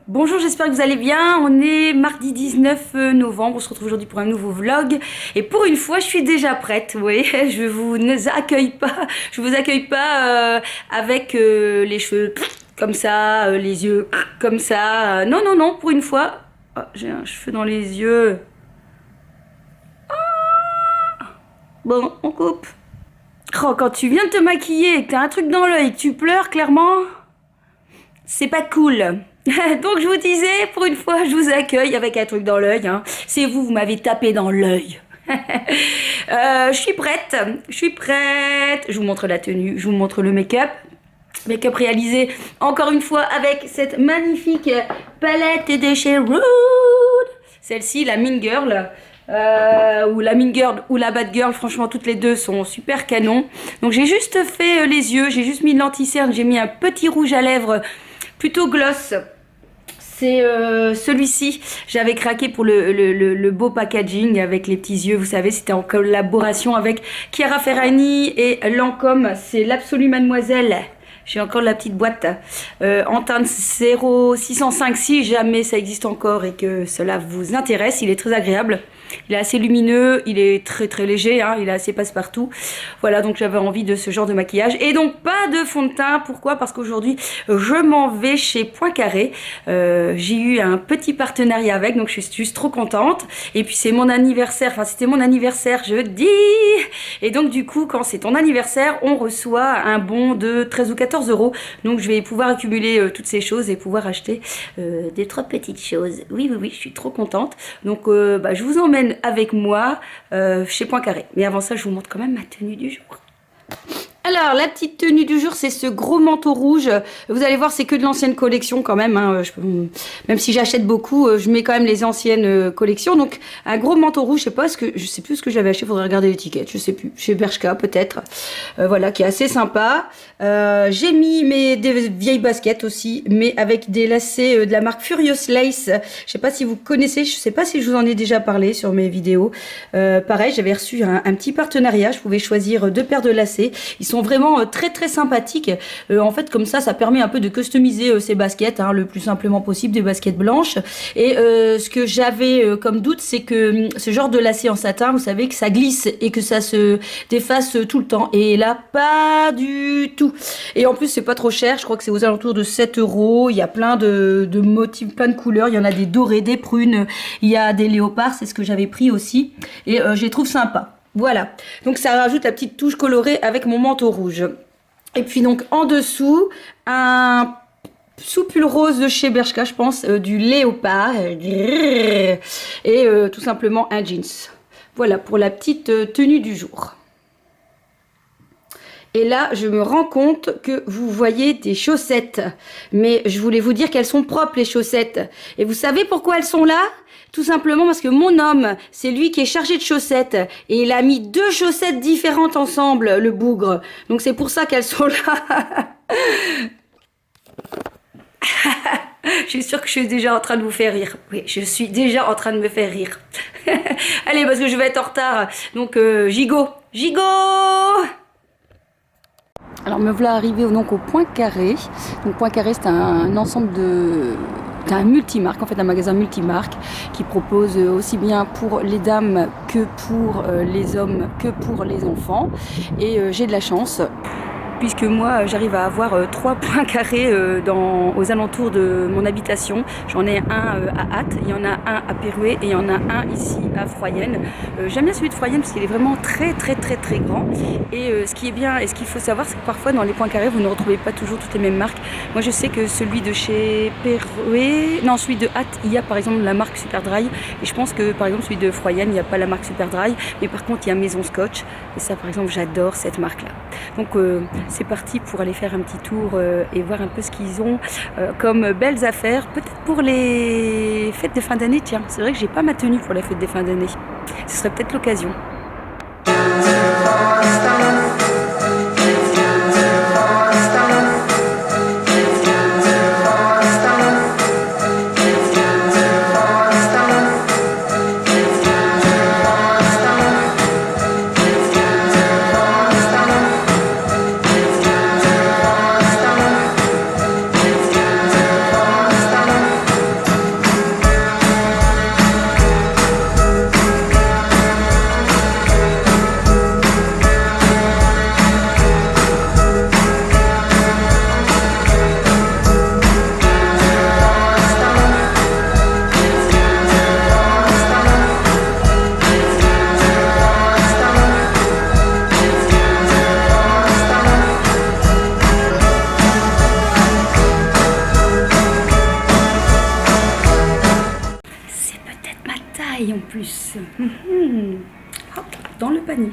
Bonjour, j'espère que vous allez bien. On est mardi 19 novembre, on se retrouve aujourd'hui pour un nouveau vlog. Et pour une fois, je suis déjà prête. Oui, je vous accueille pas avec les cheveux comme ça, les yeux comme ça. Non, non, non, pour une fois. Oh, j'ai un cheveu dans les yeux. Bon, on coupe. Oh, quand tu viens de te maquiller et que t'as un truc dans l'œil, que tu pleures, clairement, c'est pas cool. Donc je vous disais, pour une fois, je vous accueille avec un truc dans l'œil. Hein. C'est vous m'avez tapé dans l'œil. Je suis prête. Je vous montre la tenue, je vous montre le make-up. Make-up réalisé encore une fois avec cette magnifique palette de chez Rude. Celle-ci, la Mean Girl. Ou la Mean Girl ou la Bad Girl, franchement toutes les deux sont super canon. Donc j'ai juste fait les yeux, j'ai juste mis de l'anti-cerne, j'ai mis un petit rouge à lèvres plutôt gloss. C'est celui-ci, j'avais craqué pour le beau packaging avec les petits yeux, vous savez, c'était en collaboration avec Chiara Ferragni et Lancôme, c'est l'Absolue Mademoiselle. J'ai encore la petite boîte en teinte 0605 si jamais ça existe encore et que cela vous intéresse. Il est très agréable, il est assez lumineux, il est très très léger, hein, il est assez passe-partout. Voilà, donc j'avais envie de ce genre de maquillage. Et donc pas de fond de teint, pourquoi? Parce qu'aujourd'hui je m'en vais chez Poincaré. J'ai eu un petit partenariat avec, donc je suis juste trop contente. Et puis c'est mon anniversaire, enfin c'était mon anniversaire jeudi. Et donc du coup quand c'est ton anniversaire, on reçoit un bon de 13 ou 14 €. Donc je vais pouvoir accumuler toutes ces choses et pouvoir acheter des trop petites choses. Oui, oui, oui, je suis trop contente. Donc je vous emmène avec moi chez Poincaré. Mais avant ça, je vous montre quand même ma tenue du jour. Alors, la petite tenue du jour, c'est ce gros manteau rouge. Vous allez voir, c'est que de l'ancienne collection quand même. Hein. Même si j'achète beaucoup, je mets quand même les anciennes collections. Donc, un gros manteau rouge, je sais plus ce que j'avais acheté, faudrait regarder l'étiquette. Je sais plus, chez Bershka peut-être. Voilà, qui est assez sympa. J'ai mis des vieilles baskets aussi, mais avec des lacets de la marque Furious Lace. Je sais pas si vous connaissez, je sais pas si je vous en ai déjà parlé sur mes vidéos. Pareil, j'avais reçu un petit partenariat. Je pouvais choisir 2 paires de lacets. Ils sont vraiment très très sympathiques. En fait, comme ça permet un peu de customiser ces baskets, hein, le plus simplement possible, des baskets blanches. Et ce que j'avais comme doute, c'est que ce genre de lacets en satin, vous savez que ça glisse et que ça se déface tout le temps. Et là, pas du tout. Et en plus, c'est pas trop cher. Je crois que c'est aux alentours de 7 €. Il y a plein de motifs, plein de couleurs. Il y en a des dorés, des prunes. Il y a des léopards. C'est ce que j'avais pris aussi. Et je les trouve sympas. Voilà, donc ça rajoute la petite touche colorée avec mon manteau rouge. Et puis donc en dessous, un sous-pull rose de chez Bershka, je pense, du léopard. Et tout simplement un jeans. Voilà pour la petite tenue du jour. Et là, je me rends compte que vous voyez des chaussettes. Mais je voulais vous dire qu'elles sont propres, les chaussettes. Et vous savez pourquoi elles sont là ? Tout simplement parce que mon homme, c'est lui qui est chargé de chaussettes. Et il a mis 2 chaussettes différentes ensemble, le bougre. Donc c'est pour ça qu'elles sont là. Je suis sûre que je suis déjà en train de vous faire rire. Oui, je suis déjà en train de me faire rire. Allez, parce que je vais être en retard. Donc, gigot. Gigot! Alors me voilà arrivée donc au Poincaré. Donc Poincaré, c'est un ensemble un multimarque, en fait un magasin multimarque qui propose aussi bien pour les dames que pour les hommes que pour les enfants. Et j'ai de la chance, puisque moi j'arrive à avoir 3 Poincarés aux alentours de mon habitation. J'en ai un à Ath, il y en a un à Pérouet et il y en a un ici à Froyenne. J'aime bien celui de Froyenne parce qu'il est vraiment très très très très grand. Et ce qui est bien et ce qu'il faut savoir, c'est que parfois dans les Poincarés vous ne retrouvez pas toujours toutes les mêmes marques. Moi je sais que celui de chez Pérouet, non celui de Ath, il y a par exemple la marque Superdry. Et je pense que par exemple celui de Froyenne, il n'y a pas la marque Superdry. Mais par contre il y a Maison Scotch. Et ça par exemple j'adore cette marque là. Donc c'est parti pour aller faire un petit tour et voir un peu ce qu'ils ont comme belles affaires. Peut-être pour les fêtes de fin d'année, tiens, c'est vrai que j'ai pas ma tenue pour la fête des fins d'année. Ce serait peut-être l'occasion. pareil en plus. Hop, dans le panier.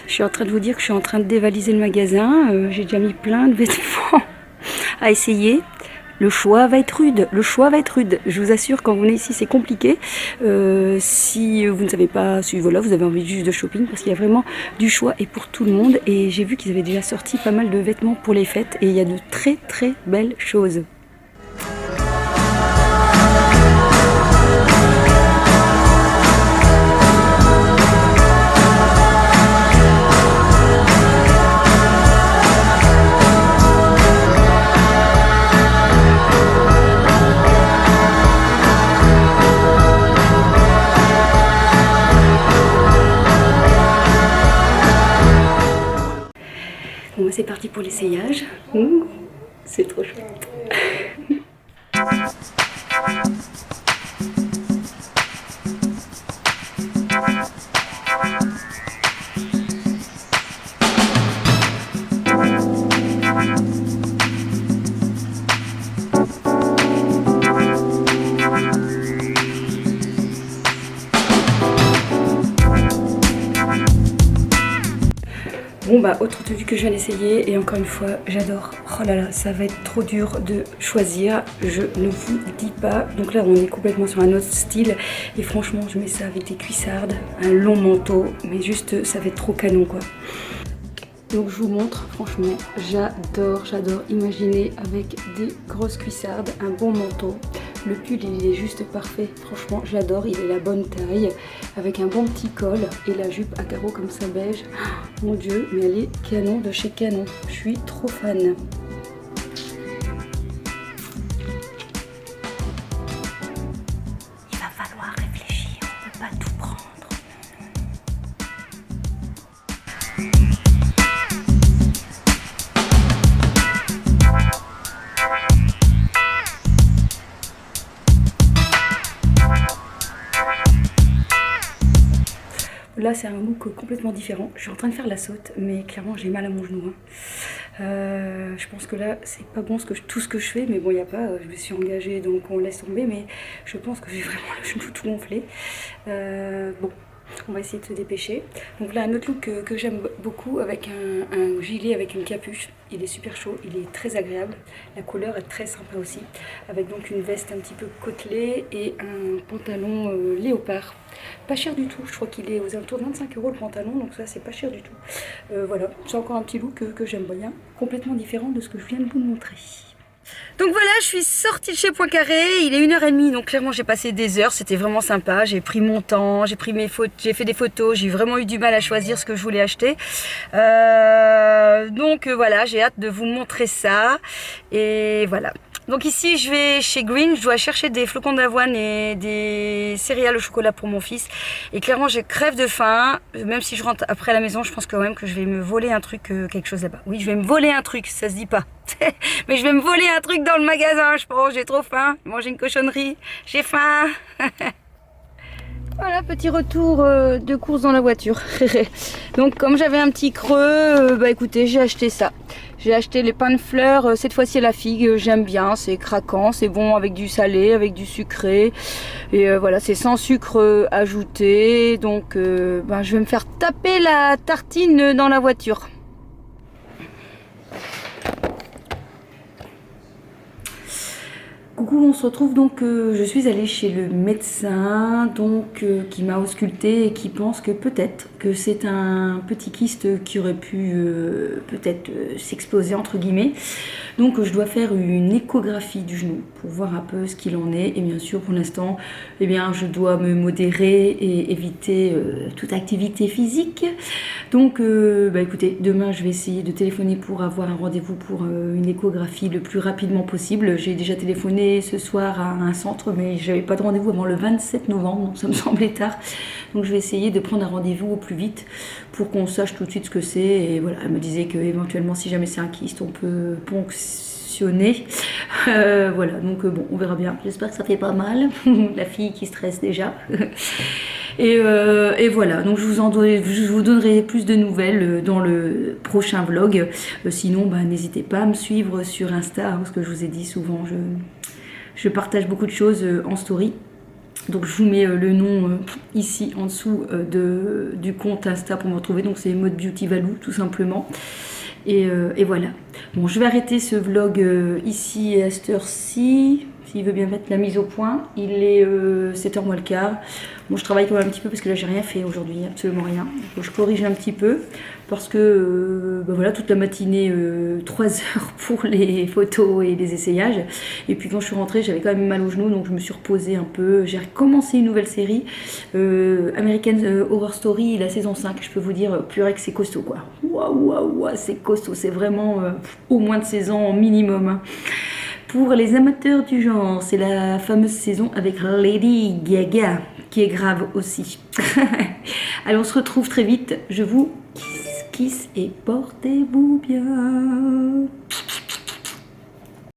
Je suis en train de vous dire que je suis en train de dévaliser le magasin. J'ai déjà mis plein de vêtements à essayer. Le choix va être rude. Le choix va être rude. Je vous assure, quand vous venez ici, c'est compliqué. Si vous ne savez pas, si voilà, vous avez envie juste de shopping, parce qu'il y a vraiment du choix et pour tout le monde. Et j'ai vu qu'ils avaient déjà sorti pas mal de vêtements pour les fêtes. Et il y a de très très belles choses. Bon, c'est parti pour l'essayage. C'est trop chouette. Bon bah autre tenue que je viens d'essayer et encore une fois j'adore. Oh là là, ça va être trop dur de choisir, je ne vous dis pas. Donc là on est complètement sur un autre style et franchement je mets ça avec des cuissardes, un long manteau, mais juste ça va être trop canon quoi. Donc je vous montre, franchement j'adore imaginer avec des grosses cuissardes, un bon manteau. Le pull il est juste parfait, franchement j'adore, il est la bonne taille, avec un bon petit col et la jupe à carreaux comme ça beige. Oh, mon dieu, mais elle est canon de chez Canon, je suis trop fan. Il va falloir réfléchir, on peut pas tout prendre. Là c'est un look complètement différent, je suis en train de faire la saute mais clairement j'ai mal à mon genou. Je pense que là c'est pas bon tout ce que je fais, mais bon il n'y a pas, je me suis engagée donc on laisse tomber, mais je pense que j'ai vraiment le genou tout gonflé. Bon, on va essayer de se dépêcher. Donc là un autre look que j'aime beaucoup avec un gilet avec une capuche, il est super chaud, il est très agréable, la couleur est très sympa aussi, avec donc une veste un petit peu côtelée et un pantalon léopard. Pas cher du tout, je crois qu'il est aux alentours de 25 € le pantalon, donc ça c'est pas cher du tout. Voilà, c'est encore un petit look que j'aime bien, complètement différent de ce que je viens de vous montrer. Donc voilà, je suis sortie de chez Poincaré, il est 1h30, donc clairement j'ai passé des heures, c'était vraiment sympa, j'ai pris mon temps, j'ai fait des photos, j'ai vraiment eu du mal à choisir ce que je voulais acheter. Donc voilà, j'ai hâte de vous montrer ça, et voilà. Donc ici je vais chez Green, je dois chercher des flocons d'avoine et des céréales au chocolat pour mon fils. Et clairement je crève de faim, même si je rentre après à la maison, je pense quand même que je vais me voler un truc, quelque chose là-bas. Oui, je vais me voler un truc, ça se dit pas. Mais je vais me voler un truc dans le magasin, je pense, j'ai trop faim, manger une cochonnerie, j'ai faim. Voilà, petit retour de course dans la voiture. Donc comme j'avais un petit creux, bah écoutez, j'ai acheté ça. J'ai acheté les pains de fleurs, cette fois-ci la figue, j'aime bien, c'est craquant, c'est bon avec du salé, avec du sucré. Et voilà, c'est sans sucre ajouté, donc bah, je vais me faire taper la tartine dans la voiture. Coucou, on se retrouve donc, je suis allée chez le médecin donc qui m'a ausculté et qui pense que peut-être que c'est un petit kyste qui aurait pu peut-être s'exploser entre guillemets. Donc je dois faire une échographie du genou pour voir un peu ce qu'il en est, et bien sûr pour l'instant eh bien, je dois me modérer et éviter toute activité physique. Donc bah, écoutez, demain je vais essayer de téléphoner pour avoir un rendez-vous pour une échographie le plus rapidement possible. J'ai déjà téléphoné aller ce soir à un centre, mais j'avais pas de rendez-vous avant le 27 novembre, donc ça me semblait tard. Donc je vais essayer de prendre un rendez-vous au plus vite pour qu'on sache tout de suite ce que c'est. Et voilà, elle me disait que éventuellement, si jamais c'est un kyste, on peut ponctionner. Voilà, donc bon, on verra bien. J'espère que ça fait pas mal. La fille qui stresse déjà. Et voilà, donc je vous donnerai plus de nouvelles dans le prochain vlog. Sinon, bah, n'hésitez pas à me suivre sur Insta, hein, parce que je vous ai dit souvent, je partage beaucoup de choses en story. Donc je vous mets le nom ici en dessous du compte Insta pour me retrouver. Donc c'est Mode Beauty Valou tout simplement. Et voilà. Bon, je vais arrêter ce vlog ici à cette heure-ci. S'il veut bien mettre la mise au point. Il est 7h moins le quart. Bon, je travaille quand même un petit peu parce que là j'ai rien fait aujourd'hui, absolument rien. Donc je corrige un petit peu parce que bah voilà, toute la matinée 3 heures pour les photos et les essayages. Et puis quand je suis rentrée, j'avais quand même mal aux genoux, donc je me suis reposée un peu. J'ai recommencé une nouvelle série, American Horror Story, la saison 5. Je peux vous dire, purée que c'est costaud quoi. Waouh, c'est costaud, c'est vraiment au moins de 16 ans minimum. Hein. Pour les amateurs du genre, c'est la fameuse saison avec Lady Gaga qui est grave aussi. Allez, on se retrouve très vite. Je vous kiss et portez-vous bien.